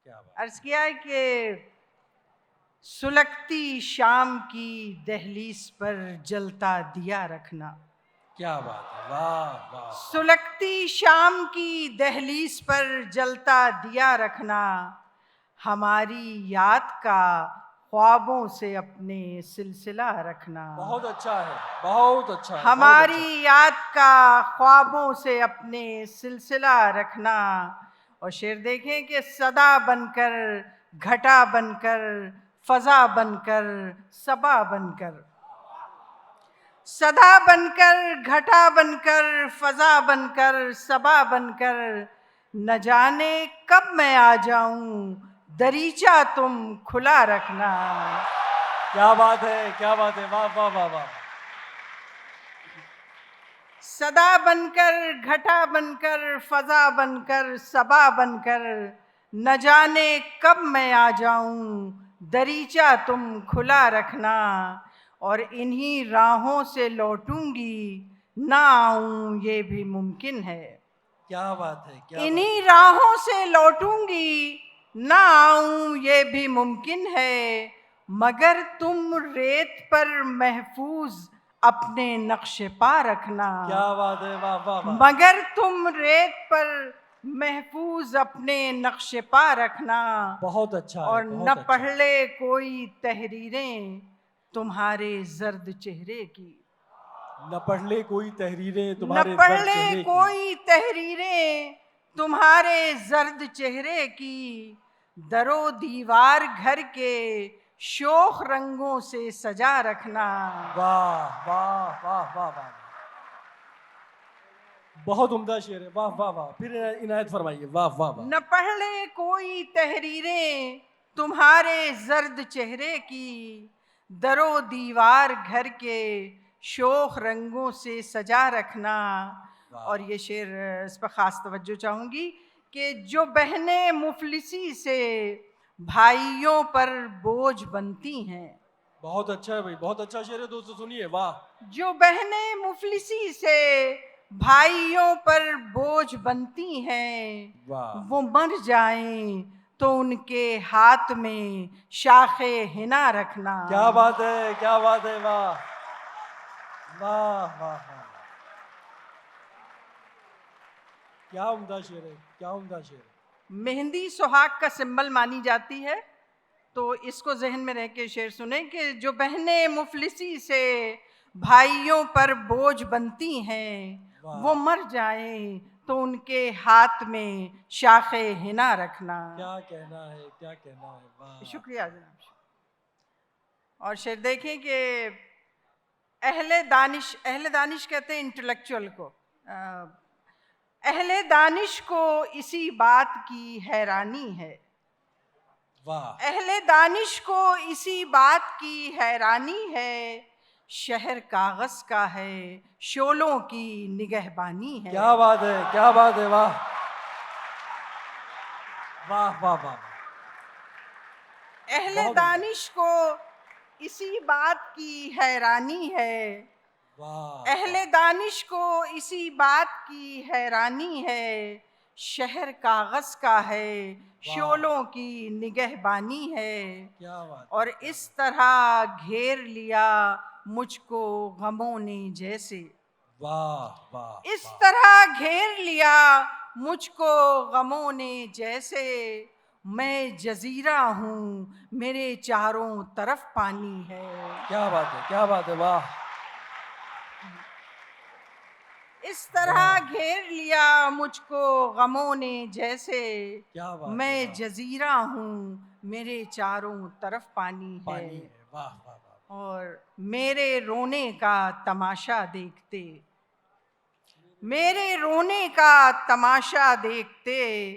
क्या बात। अर्ज किया है कि सुलगती शाम की दहलीज पर जलता दिया रखना। क्या बात है, वाह वाह वाह। सुलगती शाम की दहलीज पर जलता दिया रखना, हमारी याद का ख्वाबों से अपने सिलसिला रखना। बहुत अच्छा है, बहुत अच्छा है, बहुत अच्छा। हमारी याद का ख्वाबों से अपने सिलसिला रखना। और शेर देखें कि सदा बनकर, घटा बनकर, फजा बनकर, सबा बनकर, सदा बनकर, घटा बनकर, फजा बनकर, सबा बनकर, न जाने कब मैं आ जाऊं, दरीचा तुम खुला रखना। क्या बात है, क्या बात है, वाह वाह वाह वाह। सदा बनकर, घटा बनकर, फजा बनकर, सबा बनकर, न जाने कब मैं आ जाऊं, दरीचा तुम खुला रखना। और इन्हीं राहों से लौटूंगी, ना आऊं ये भी मुमकिन है। क्या बात है, क्या बात इन्हीं है। राहों से लौटूंगी, ना आऊं ये भी मुमकिन है, मगर तुम रेत पर महफूज अपने नक्शे पा रखना। क्या बात है, वाह वाह वाह। मगर तुम रेत पर महफूज अपने नक्शे पा रखना। बहुत अच्छा है, और बहुत न अच्छा। पढ़ ले कोई तहरीरें तुम्हारे जर्द चेहरे की। न पढ़ ले कोई तहरीरें न तुम्हारे पढ़ जर्द ले चेहरे की। कोई तहरीरें तुम्हारे जर्द चेहरे की, दरो दीवार घर के शोख रंगों से सजा रखना। वाह वाह वाह वाह वाह। बहुत उम्दा शेर है, वाह वाह वाह। फिर इनायत फरमाइए, वाह वाह वाह। न पढ़ ले कोई तहरीरें तुम्हारे जर्द चेहरे की, दरो दीवार घर के शोख रंगों से सजा रखना। और ये शेर इस पर ख़ास तवज्जो चाहूँगी कि जो बहनें मुफलिसी से भाइयों पर बोझ बनती हैं। बहुत अच्छा है भाई, बहुत अच्छा शेर है दोस्तों, सुनिए, वाह। जो बहनें मुफलिसी से भाइयों पर बोझ बनती हैं, वाह। वो मर जाएं तो उनके हाथ में शाखे हिना रखना। क्या बात है, क्या बात है, वाह वाह वाह वाह। क्या उम्दा शेर है, क्या उम्दा शेर है। मेहंदी सुहाग का सिंबल मानी जाती है, तो इसको जहन में रह के शेर सुने कि जो बहनें मुफलिसी से भाइयों पर बोझ बनती हैं, वो मर जाएं तो उनके हाथ में शाखे हिना रखना। क्या कहना है, क्या कहना है, वाह। शुक्रिया जनाब। और शेर देखें कि अहले दानिश कहते हैं इंटेलेक्चुअल को। अहले दानिश को इसी बात की हैरानी है। वाह। अहले दानिश को इसी बात की हैरानी है, शहर कागज का है, शोलों की निगहबानी है। क्या बात है, क्या बात है, वाह वाह वाह वाह। अहले दानिश को इसी बात की हैरानी है। वाह। अहले दानिश को इसी बात की हैरानी है, शहर कागज का है, शोलों की निगहबानी है। क्या बात। और इस तरह घेर लिया मुझको गमों ने जैसे। वाह वाह। इस तरह घेर लिया मुझको गमों ने जैसे, मैं जजीरा हूँ मेरे चारों तरफ पानी है। क्या बात है, क्या बात है, वाह। इस तरह घेर लिया मुझको गमों ने जैसे, क्या बात है, मैं वाह। जजीरा हूँ मेरे चारों तरफ पानी है। पानी है, वाह वाह वाह। और मेरे रोने का तमाशा देखते, मेरे रोने का तमाशा देखते,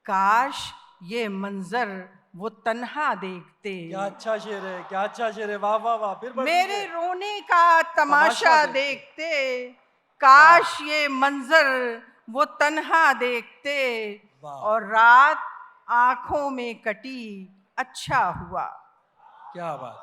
काश ये मंजर वो तन्हा देखते। क्या अच्छा शेर है, क्या अच्छा शेर है, वाह वाह वाह। फिर बढ़ मेरे दीजिए। रोने का तमाशा तमाशा देखते, काश ये मंजर वो तन्हा देखते। वाह। और रात आंखों में कटी अच्छा हुआ। क्या बात,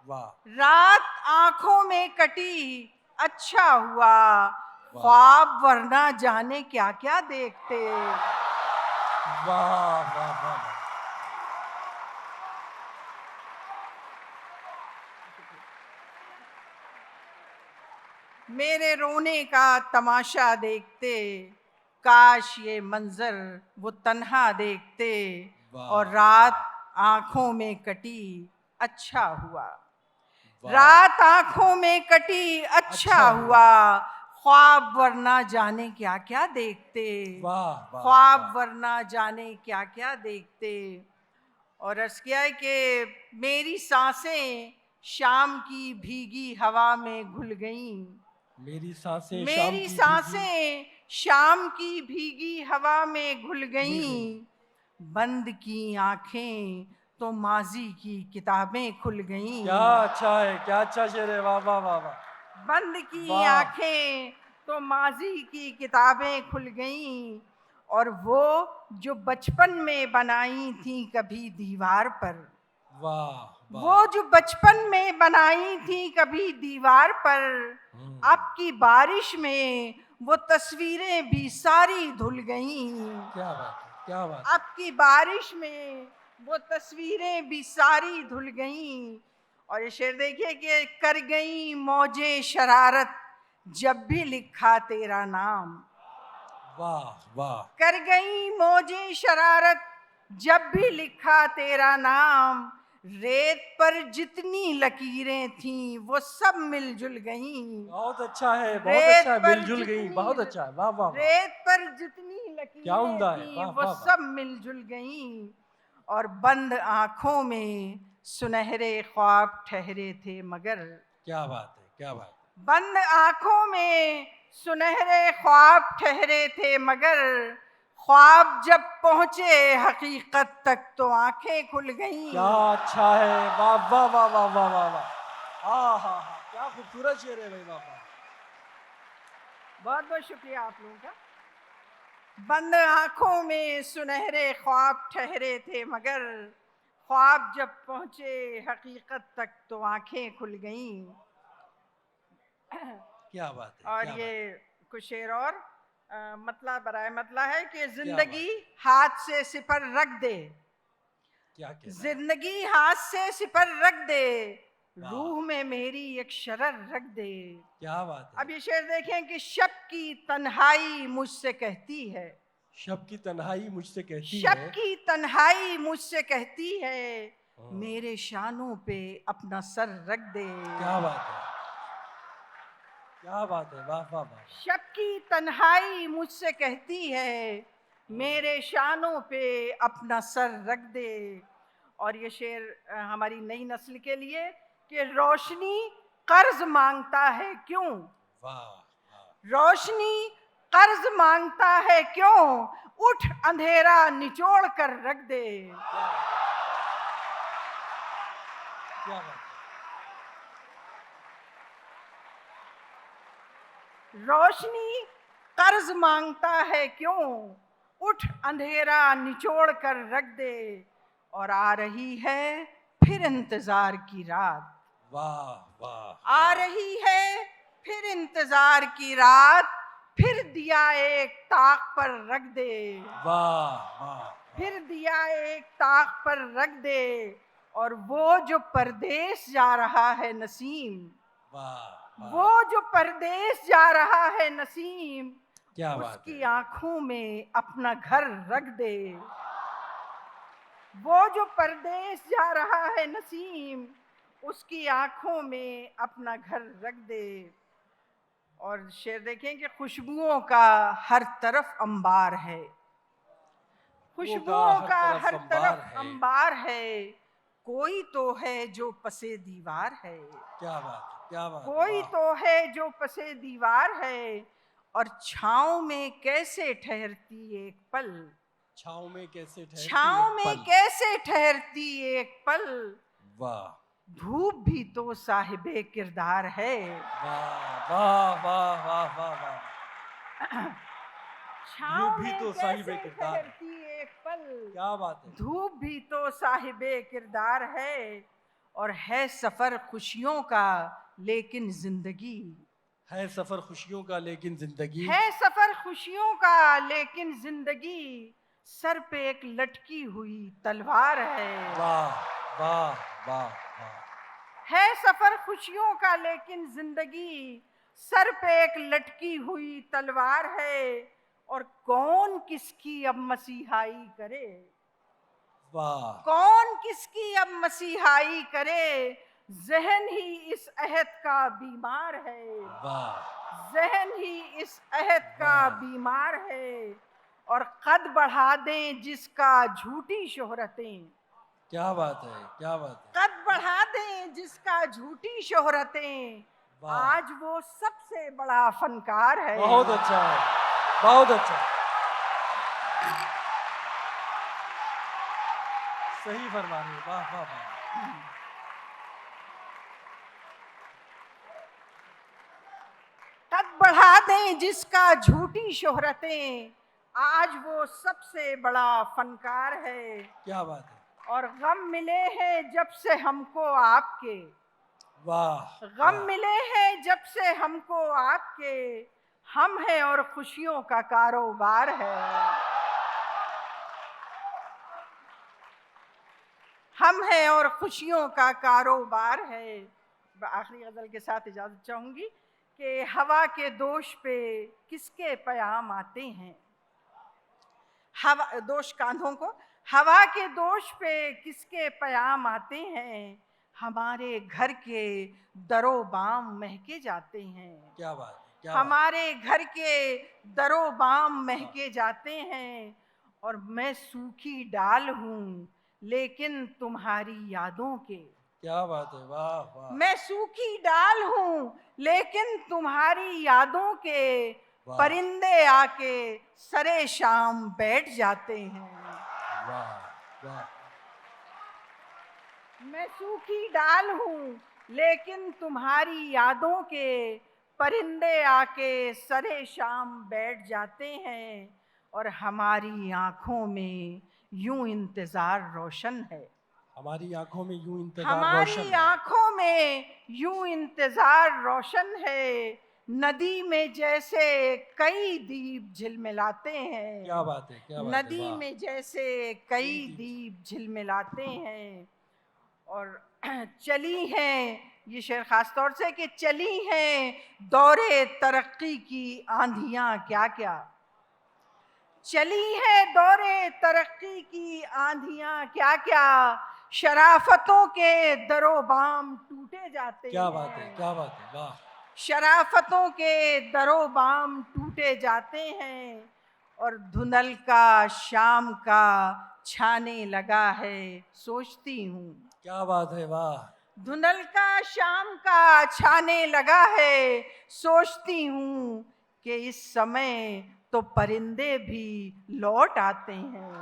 वाह। रात आंखों में कटी अच्छा हुआ, ख्वाब वरना जाने क्या क्या देखते। वाह वाह वाह वाह। मेरे रोने का तमाशा देखते, काश ये मंजर वो तन्हा देखते, वाह, और रात आंखों में कटी अच्छा हुआ। वाह, रात आंखों में कटी अच्छा हुआ, ख्वाब वरना जाने क्या क्या देखते, वाह, वाह, ख्वाब वाह। वरना जाने क्या क्या देखते। और अर्ज किया है कि मेरी सांसें शाम की भीगी हवा में घुल गईं, मेरी सांसें शाम मेरी की भीगी सांसें शाम की भीगी हवा में घुल घुल गईं, बंद की आंखें तो माजी की किताबें खुल गईं। क्या अच्छा है, क्या अच्छा शेर है, वाह वाह वाह वाह। बंद की वाह। आंखें तो माजी की किताबें खुल गईं, और वो जो बचपन में बनाई थी कभी दीवार पर, वाह, वो जो बचपन में बनाई थी कभी दीवार पर, आपकी बारिश में वो तस्वीरें भी सारी धुल गईं। क्या बात है, क्या बात है। आपकी बारिश में वो तस्वीरें भी सारी धुल गईं। और ये शेर देखिए कि कर गई मौजे शरारत जब भी लिखा तेरा नाम, वाह वाह। कर गई मौजे शरारत जब भी लिखा तेरा नाम, रेत पर जितनी लकीरें थीं वो सब मिलजुल गईं। बहुत अच्छा है, बहुत रेत अच्छा है, पर मिलजुल गई, जितनी बहुत अच्छा है, वाह वाह वाह। रेत पर जितनी क्या लकीरें उम्दा है, थीं वाह वो वाह वाह। सब मिलजुल गईं, और बंद आंखों में सुनहरे ख्वाब ठहरे थे मगर, क्या बात है, क्या बात है। बंद आंखों में सुनहरे ख्वाब ठहरे थे मगर, ख्वाब जब पहुंचे हकीकत तक तो आंखें खुल गईं। क्या अच्छा है, वाह वाह वाह वाह वाह वाह वाह। हाँ हाँ हाँ, क्या खूबसूरत शेर है भाई, वाह वाह। बहुत बहुत शुक्रिया आप लोगों का। बंद आंखों में सुनहरे ख्वाब ठहरे थे मगर, ख्वाब जब पहुंचे हकीकत तक तो आंखें खुल गईं। क्या बात है, और क्या ये बात है। कुछ शेर और मतला बराए मतला है कि बात जिंदगी हाथ से सिपर रख दे, क्या कहना है। जिंदगी हाथ से सिपर रख दे, वाह। रूह में मेरी एक शरर रख दे। क्या बात है। अब ये शेर देखें कि शब की तन्हाई मुझसे कहती है, शब की तन्हाई मुझसे कहती शब है। की तन्हाई मुझसे कहती है, हाँ। मेरे शानों पे अपना सर रख दे। क्या बात है, क्या बात है, वाह वाह वाह। शब की तन्हाई मुझसे कहती है, मेरे शानों पे अपना सर रख दे। और ये शेर हमारी नई नस्ल के लिए कि रोशनी कर्ज मांगता है क्यों, वाह वाह। रोशनी कर्ज मांगता है क्यों, उठ अंधेरा निचोड़ कर रख दे। क्या बात है। रोशनी कर्ज मांगता है क्यों, उठ अंधेरा निचोड़ कर रख दे, और आ रही है फिर इंतजार की रात, वाह वाह। आ रही है फिर इंतजार की रात, फिर दिया एक ताक पर रख दे, वाह वाह। फिर दिया एक ताक पर रख दे, और वो जो परदेश जा रहा है नसीम, वाह। वो जो परदेश जा रहा है नसीम, क्या बात उसकी है। आंखों में अपना घर रख दे, वो जो परदेश जा रहा है नसीम, उसकी आंखों में अपना घर रख दे। और शेर देखें कि खुशबुओं का हर तरफ अंबार है, खुशबुओं का हर तरफ अंबार है, कोई तो है जो पसे दीवार है, क्या बात है, क्या बात है। कोई तो है जो पसे दीवार है, और छाँव में कैसे ठहरती एक पल, छाँव में कैसे ठहरती छाँव एक में पल। कैसे ठहरती एक पल, वाह धूप भी तो साहिबे किरदार है, वाह वाह वाह वाह वाह वाह। छाँव भी में तो कैसे साहिबे किरदार है। ठहरती एक पल, क्या बात है। धूप भी तो साहिबे किरदार है, और है सफर खुशियों का लेकिन जिंदगी, है सफर खुशियों का लेकिन जिंदगी, है सफर खुशियों का लेकिन जिंदगी, सर पे एक लटकी हुई तलवार है, वाह वाह वाह वाह। है सफर खुशियों का लेकिन जिंदगी, सर पे एक लटकी हुई तलवार है, और कौन किसकी अब मसीहाई करे। वाह कौन किसकी अब मसीहाई करे, जहन ही इस अहद का बीमार है। वाह जहन ही इस अहद का वाह। बीमार है, और कद बढ़ा दें जिसका झूठी शोहरतें। क्या बात है, क्या बात है। कद बढ़ा दें जिसका झूठी शोहरतें, वाह। आज वो सबसे बड़ा फनकार है। बहुत अच्छा है, बहुत अच्छा। सही फरमा रहे हो, वाह वाह वाह। कद बढ़ा दें जिसका झूठी शोहरतें, आज वो सबसे बड़ा फनकार है। क्या बात है। और गम मिले हैं जब से हमको आपके। वाह गम वाह। मिले हैं जब से हमको आपके, हम हैं और खुशियों का कारोबार है। हम हैं और खुशियों का कारोबार है। आखिरी गजल के साथ इजाजत चाहूंगी कि हवा के दोष पे किसके पैगाम आते हैं। हवा दोष कांधों को, हवा के दोष पे किसके पैगाम आते हैं, हमारे घर के दरो बाम महके जाते हैं। क्या बात है, क्या हमारे घर के दरो बाम महके जाते हैं, और मैं सूखी डाल हूँ लेकिन तुम्हारी यादों के। क्या बात है, वाह वाह। मैं सूखी डाल हूँ लेकिन तुम्हारी यादों के, वाह। परिंदे आके सरे शाम बैठ जाते हैं। वाह वाह। मैं सूखी डाल हूँ लेकिन तुम्हारी यादों के, परिंदे आके सरे शाम बैठ जाते हैं, और हमारी आंखों में यूं इंतजार रोशन है। हमारी आंखों में यूं इंतजार हमारी रोशन है। आंखों में यूं इंतजार रोशन है, नदी में जैसे कई दीप झिलमिलाते हैं। क्या बात है, क्या बात है, नदी वाह। में जैसे कई दीप झिलमिलाते हैं। और चली हैं, ये शेर खास तौर से, कि चली हैं दौरे तरक्की की आंधियां क्या क्या। चली है दौरे तरक्की की आंधियां क्या क्या, शराफतों के दरो बाम टूटे जाते हैं। क्या बात है, क्या बात है, वाह। शराफतों के दरो बाम टूटे जाते हैं, और धुंधल का शाम का छाने लगा है सोचती हूँ। क्या बात है, वाह। धुंधल का शाम का छाने लगा है सोचती हूँ, कि इस समय तो परिंदे भी लौट आते हैं।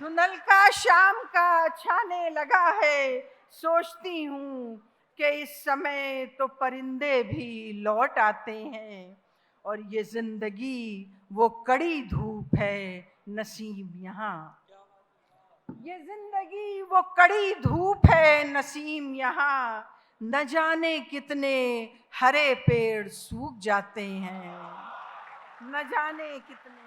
धुंधल का शाम का छाने लगा है सोचती हूँ, कि इस समय तो परिंदे भी लौट आते हैं, और ये जिंदगी वो कड़ी धूप है नसीम यहाँ। ये जिंदगी वो कड़ी धूप है नसीम यहाँ, न जाने कितने हरे पेड़ सूख जाते हैं। न जाने कितने